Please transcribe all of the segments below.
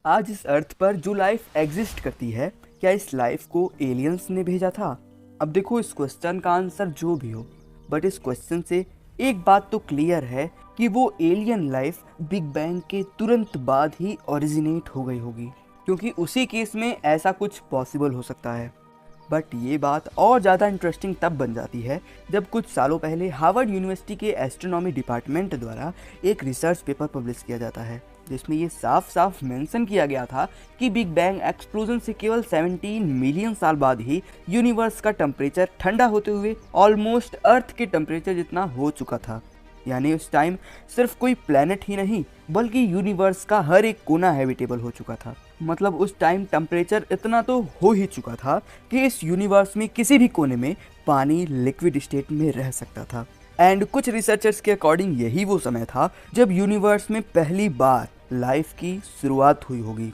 आज इस अर्थ पर जो लाइफ एग्जिस्ट करती है, क्या इस लाइफ को एलियंस ने भेजा था? अब देखो, इस क्वेश्चन का आंसर जो भी हो, बट इस क्वेश्चन से एक बात तो क्लियर है कि वो एलियन लाइफ बिग बैंग के तुरंत बाद ही ओरिजिनेट हो गई होगी, क्योंकि उसी केस में ऐसा कुछ पॉसिबल हो सकता है। बट ये बात और ज़्यादा इंटरेस्टिंग तब बन जाती है जब कुछ सालों पहले हार्वर्ड यूनिवर्सिटी के एस्ट्रोनॉमी डिपार्टमेंट द्वारा एक रिसर्च पेपर पब्लिश किया जाता है, जिसमें ये साफ साफ मेंशन किया गया था कि बिग बैंग एक्सप्लोजन से केवल 17 मिलियन साल बाद ही यूनिवर्स का टेम्परेचर ठंडा होते हुए ऑलमोस्ट अर्थ के टेम्परेचर जितना हो चुका था। यानी उस टाइम सिर्फ कोई प्लेनेट ही नहीं बल्कि यूनिवर्स का हर एक कोना हैबिटेबल हो चुका था। मतलब उस टाइम टेम्परेचर इतना तो हो ही चुका था कि इस यूनिवर्स में किसी भी कोने में पानी लिक्विड स्टेट में रह सकता था। एंड कुछ रिसर्चर्स के अकॉर्डिंग यही वो समय था जब यूनिवर्स में पहली बार लाइफ की शुरुआत हुई होगी,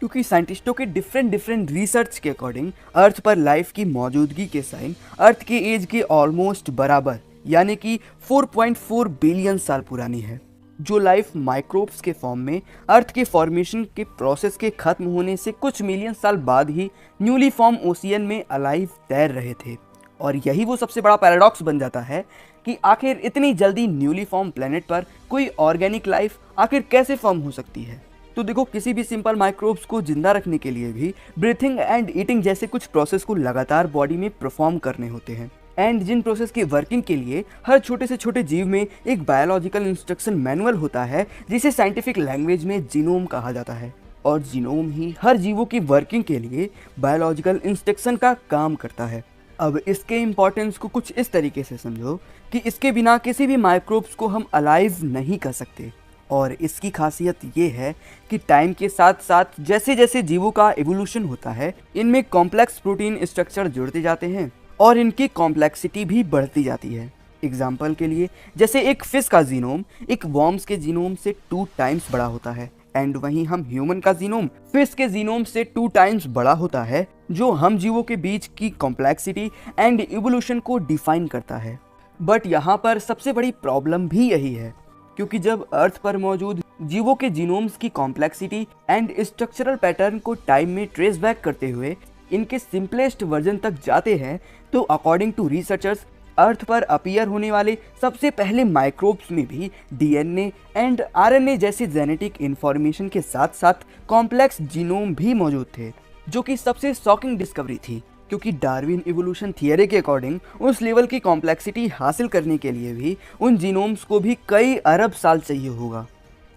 क्योंकि साइंटिस्टों के डिफरेंट रिसर्च के अकॉर्डिंग अर्थ पर लाइफ की मौजूदगी के साइन अर्थ के एज के ऑलमोस्ट बराबर यानी कि 4.4 बिलियन साल पुरानी है। जो लाइफ माइक्रोब्स के फॉर्म में अर्थ के फॉर्मेशन के प्रोसेस के खत्म होने से कुछ मिलियन साल बाद ही न्यूली फॉर्म ओशियन में अलाइव तैर रहे थे। और यही वो सबसे बड़ा पैराडॉक्स बन जाता है कि आखिर इतनी जल्दी न्यूली फॉर्म प्लेनेट पर कोई ऑर्गेनिक लाइफ आखिर कैसे फॉर्म हो सकती है। तो देखो, किसी भी सिंपल माइक्रोब्स को जिंदा रखने के लिए भी ब्रीथिंग एंड ईटिंग जैसे कुछ प्रोसेस को लगातार बॉडी में परफॉर्म करने होते हैं। एंड जिन प्रोसेस की वर्किंग के लिए हर छोटे से छोटे जीव में एक बायोलॉजिकल इंस्ट्रक्शन मैनुअल होता है, जिसे साइंटिफिक लैंग्वेज में जीनोम कहा जाता है। और जीनोम ही हर जीवों की वर्किंग के लिए बायोलॉजिकल इंस्ट्रक्शन का काम करता है। अब इसके इम्पोर्टेंस को कुछ इस तरीके से समझो कि इसके बिना किसी भी माइक्रोब्स को हम अलाइव नहीं कर सकते। और इसकी खासियत ये है कि टाइम के साथ साथ जैसे जैसे जीवों का एवोल्यूशन होता है, इनमें कॉम्प्लेक्स प्रोटीन स्ट्रक्चर जुड़ते जाते हैं और इनकी कॉम्प्लेक्सिटी भी बढ़ती जाती है। एग्जाम्पल के लिए, जैसे एक फिश का जीनोम एक वॉर्म्स के जीनोम से 2 टाइम्स बड़ा होता है, एंड वहीं हम ह्यूमन का जीनोम फिश के जीनोम से 2 टाइम्स बड़ा होता है, जो हम जीवों के बीच की कॉम्प्लेक्सिटी एंड इवोल्यूशन को डिफाइन करता है। बट यहाँ पर सबसे बड़ी प्रॉब्लम भी यही है, क्योंकि जब अर्थ पर मौजूद जीवों के जीनोम्स की कॉम्प्लेक्सिटी एंड स्ट्रक्चरल पैटर्न को टाइम में ट्रेस बैक करते हुए इनके सिंपलेस्ट वर्जन तक जाते हैं, तो अकॉर्डिंग टू रिसर्चर्स अर्थ पर अपीयर होने वाले सबसे पहले माइक्रोब्स में भी डीएनए एंड आरएनए जैसी जेनेटिक इंफॉर्मेशन के साथ साथ कॉम्प्लेक्स जीनोम भी मौजूद थे, जो कि सबसे शॉकिंग डिस्कवरी थी, क्योंकि डार्विन इवोल्यूशन थियरी के अकॉर्डिंग उस लेवल की कॉम्प्लेक्सिटी हासिल करने के लिए भी उन जीनोम्स को भी कई अरब साल चाहिए होगा।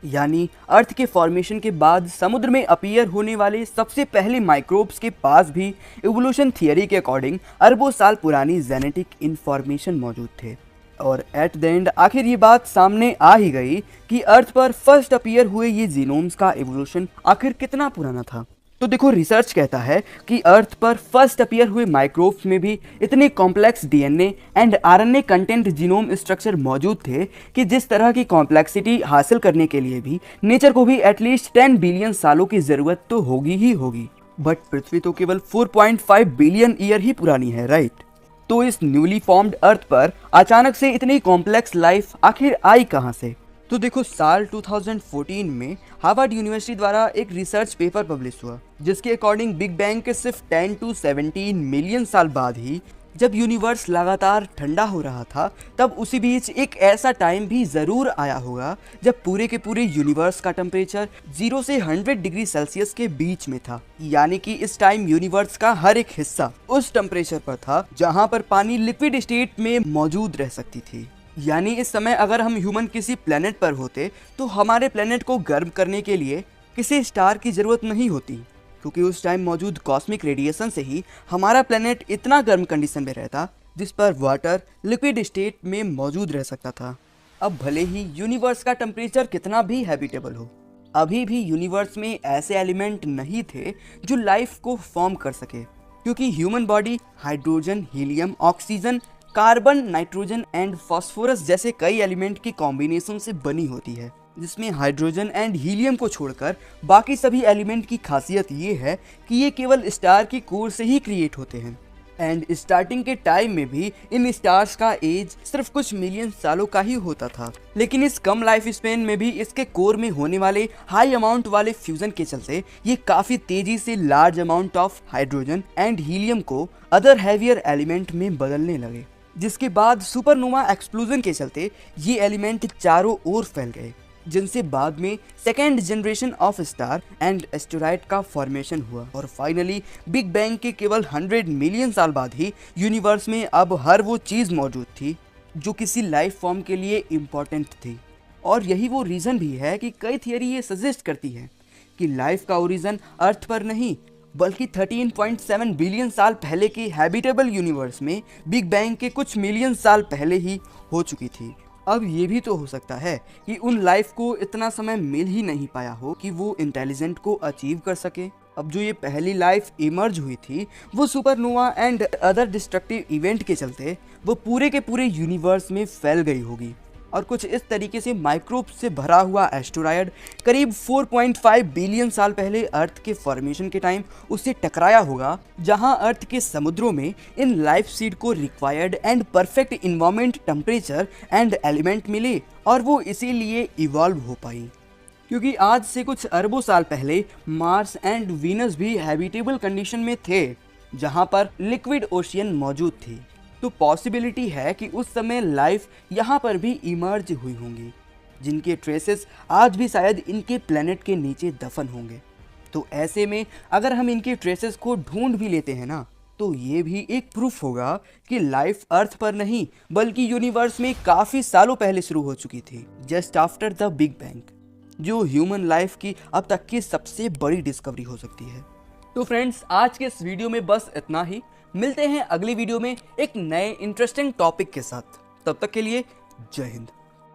यानी अर्थ के फॉर्मेशन के बाद समुद्र में अपीयर होने वाले सबसे पहले माइक्रोब्स के पास भी इवोल्यूशन थियरी के अकॉर्डिंग अरबों साल पुरानी जेनेटिक इंफॉर्मेशन मौजूद थे। और एट द एंड आखिर ये बात सामने आ ही गई कि अर्थ पर फर्स्ट अपीयर हुए ये जीनोम्स का इवोल्यूशन आखिर कितना पुराना था। तो देखो, रिसर्च कहता है कि अर्थ पर फर्स्ट अपीयर हुए माइक्रोब्स में भी इतने complex DNA and RNA content genome structure मौजूद थे कि जिस तरह की कॉम्प्लेक्सिटी हासिल करने के लिए भी नेचर को भी एटलीस्ट 10 बिलियन सालों की जरूरत तो होगी ही होगी। बट पृथ्वी तो केवल 4.5 बिलियन ईयर ही पुरानी है, राइट? तो इस न्यूली फॉर्म्ड अर्थ पर अचानक से इतनी कॉम्प्लेक्स लाइफ आखिर आई कहाँ से? तो देखो, साल 2014 में हार्वर्ड यूनिवर्सिटी द्वारा एक रिसर्च पेपर पब्लिश हुआ, जिसके अकॉर्डिंग बिग बैंग के सिर्फ 10 to 17 मिलियन साल बाद ही जब यूनिवर्स लगातार ठंडा हो रहा था, तब उसी बीच एक ऐसा टाइम भी ज़रूर आया होगा जब पूरे के पूरे यूनिवर्स का टेम्परेचर 0 से 100 डिग्री सेल्सियस के बीच में था। यानी कि इस टाइम यूनिवर्स का हर एक हिस्सा उस टेम्परेचर पर था जहाँ पर पानी लिक्विड स्टेट में मौजूद रह सकती थी। यानी इस समय अगर हम ह्यूमन किसी प्लेनेट पर होते तो हमारे प्लेनेट को गर्म करने के लिए किसी स्टार की ज़रूरत नहीं होती, क्योंकि उस टाइम मौजूद कॉस्मिक रेडिएशन से ही हमारा प्लेनेट इतना गर्म कंडीशन में रहता जिस पर वाटर लिक्विड स्टेट में मौजूद रह सकता था। अब भले ही यूनिवर्स का टेम्परेचर कितना भी हैबिटेबल हो, अभी भी यूनिवर्स में ऐसे एलिमेंट नहीं थे जो लाइफ को फॉर्म कर सके, क्योंकि human body hydrogen, helium, oxygen, carbon, nitrogen and phosphorus जैसे कई एलिमेंट की कॉम्बिनेशन से बनी होती है, जिसमें हाइड्रोजन एंड हीलियम को छोड़कर बाकी सभी एलिमेंट की खासियत ये है कि ये केवल स्टार की कोर से ही क्रिएट होते हैं। एंड स्टार्टिंग के टाइम में भी इन स्टार्स का एज सिर्फ कुछ मिलियन सालों का ही होता था, लेकिन इस कम लाइफ स्पेन में भी इसके कोर में होने वाले हाई अमाउंट वाले फ्यूजन के चलते ये काफी तेजी से large amount of hydrogen and helium को अदर हैवियर एलिमेंट में बदलने लगे, जिसके बाद सुपरनोवा एक्सप्लोजन के चलते ये एलिमेंट चारों ओर फैल गए, जिनसे बाद में second generation of star and asteroid का फॉर्मेशन हुआ। और फाइनली बिग बैंग के केवल 100 मिलियन साल बाद ही यूनिवर्स में अब हर वो चीज़ मौजूद थी जो किसी लाइफ फॉर्म के लिए इम्पोर्टेंट थी। और यही वो रीज़न भी है कि कई थियरी ये सजेस्ट करती है कि लाइफ का ओरिजिन अर्थ पर नहीं बल्कि 13.7 बिलियन साल पहले के हैबिटेबल यूनिवर्स में बिग बैंग के कुछ मिलियन साल पहले ही हो चुकी थी। अब ये भी तो हो सकता है कि उन लाइफ को इतना समय मिल ही नहीं पाया हो कि वो इंटेलिजेंट को अचीव कर सके। अब जो ये पहली लाइफ इमर्ज हुई थी वो supernova and other destructive event के चलते वो पूरे के पूरे यूनिवर्स में फैल गई होगी और कुछ इस तरीके से माइक्रोब से भरा हुआ एस्टेरॉयड करीब 4.5 बिलियन साल पहले अर्थ के फॉर्मेशन के टाइम उससे टकराया होगा, जहां अर्थ के समुद्रों में इन लाइफ सीड को required and perfect environment, temperature and element मिले और वो इसीलिए इवॉल्व हो पाई। क्योंकि आज से कुछ अरबों साल पहले मार्स एंड वीनस भी हैबिटेबल कंडीशन में थे जहां पर लिक्विड ओशियन मौजूद थी, तो पॉसिबिलिटी है कि उस समय लाइफ यहाँ पर भी इमर्ज हुई होंगी जिनके ट्रेसेस आज भी शायद इनके प्लेनेट के नीचे दफन होंगे। तो ऐसे में अगर हम इनके ट्रेसेस को ढूंढ भी लेते हैं ना, तो ये भी एक प्रूफ होगा कि लाइफ अर्थ पर नहीं बल्कि यूनिवर्स में काफ़ी सालों पहले शुरू हो चुकी थी, just after the big bang, जो ह्यूमन लाइफ की अब तक की सबसे बड़ी डिस्कवरी हो सकती है। तो फ्रेंड्स, आज के इस वीडियो में बस इतना ही। मिलते हैं अगली वीडियो में एक नए इंटरेस्टिंग टॉपिक के साथ। तब तक के लिए जय हिंद।